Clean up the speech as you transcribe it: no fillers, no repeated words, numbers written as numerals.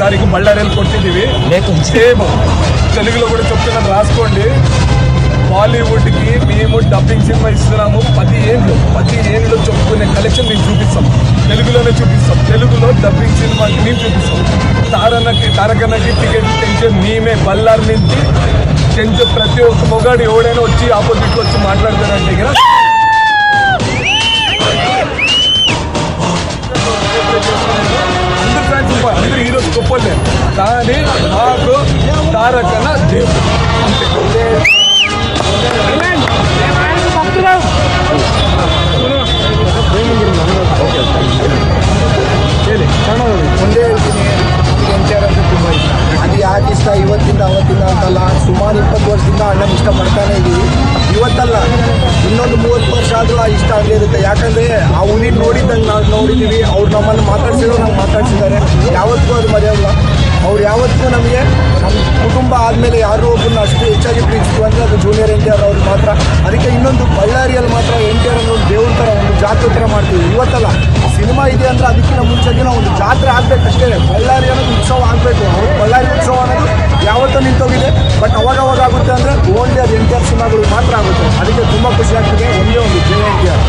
తారీఖు బళ్ళారిలో కొట్టిದ್ದೀవి. సేమ్ తెలుగులో కూడా చెప్తున్నాను, రాసుకోండి. బాలీవుడ్కి మేము డబ్బింగ్ సినిమా ఇస్తున్నాము. 10 ఏళ్ళు చెప్పుకునే కలెక్షన్ మేము చూపిస్తాం, తెలుగులోనే చూపిస్తాం. తెలుగులో డబ్బింగ్ సినిమాకి మేము చూపిస్తాం. తారకన్నకి టికెట్ తెంచే మేమే. బళ్ళారి నుంచి తెంచే ప్రతి ఒక్క మొగాడు ఎవడైనా వచ్చి ఆపోజిట్లో వచ్చి మాట్లాడతారంటే కదా అందరూ హీరోస్ గొప్పలే, కానీ మాకు తారకన్న దేవుడు అంతే. ಒಂದೇ ಹೇಳ್ತೀನಿ, ಎನ್ಟಿಆರ್ ಅಂತ ತುಂಬ ಇಷ್ಟ. ಅದು ಯಾಕೆ ಇಷ್ಟ ಇವತ್ತಿಂದ ಅವತ್ತಿಂದ ಅಂತಲ್ಲ, ಸುಮಾರು 20 ವರ್ಷದಿಂದ ಅಣ್ಣನ ಇಷ್ಟ ಮಾಡ್ತಾನೆ ಇದ್ದೀವಿ. ಇವತ್ತಲ್ಲ, ಇನ್ನೊಂದು 30 ವರ್ಷ ಆದರೂ ಆ ಇಷ್ಟ ಹಂಗೆ ಇರುತ್ತೆ. ಯಾಕಂದರೆ ಆ ಹುಲಿ ನೋಡಿದ್ದಂಗೆ ನಾವು ನೋಡಿದ್ದೀವಿ. ಅವ್ರು ನಮ್ಮನ್ನು ಮಾತಾಡ್ಸಿದ್ರು, ನಾವು ಮಾತಾಡ್ಸಿದ್ದಾರೆ. ಯಾವತ್ತೂ ಅದು ಮರೆಯೋಲ್ಲ. ಅವ್ರು ಯಾವತ್ತೂ ನಮಗೆ ನಮ್ಮ ಕುಟುಂಬ ಆದಮೇಲೆ ಯಾರೋ ಒಬ್ಬರನ್ನ ಅಷ್ಟು ಹೆಚ್ಚಾಗಿ ಪ್ರೀತಿಸ್ತು ಅಂದರೆ ಅದು ಜೂನಿಯರ್ ಎನ್ಟಿಆರ್ ಅವ್ರು ಮಾತ್ರ. ಅದಕ್ಕೆ ಇನ್ನೊಂದು ಬಳ್ಳಾರಿಯಲ್ಲಿ ಮಾತ್ರ ಎನ್ಟಿಆರ್ ಅನ್ನೋ ದೇವ್ರ ಥರ ಒಂದು ಜಾತ್ರೆ ಥರ ಮಾಡ್ತೀವಿ. ಇವತ್ತಲ್ಲ, ಸಿನಿಮಾ ಇದೆ ಅಂದರೆ ಅದಕ್ಕಿಂತ ಮುಂಚೆಗೆ ನಾವು ಒಂದು ಜಾತ್ರೆ ಆಗಬೇಕಷ್ಟೇ. ಬಳ್ಳಾರಿ ಅನ್ನೋದು ಉತ್ಸವ ಆಗಬೇಕು. ಬಳ್ಳಾರಿ ಉತ್ಸವ ಅನ್ನೋದು ಯಾವತ್ತೂ ನಿಂತೋಗಿದೆ. ಬಟ್ ಅವಾಗ ಆಗುತ್ತೆ ಅಂದರೆ ಓನ್ಲಿ ಅದು ಎನ್ಟಿಆರ್ ಸಿನಿಮಾಗಳು ಮಾತ್ರ ಆಗುತ್ತೆ. ಅದಕ್ಕೆ ತುಂಬ ಖುಷಿ ಆಗ್ತಿದೆ. ಒಂದೇ ಒಂದು ಜೈ ಎನ್ಟಿಆರ್.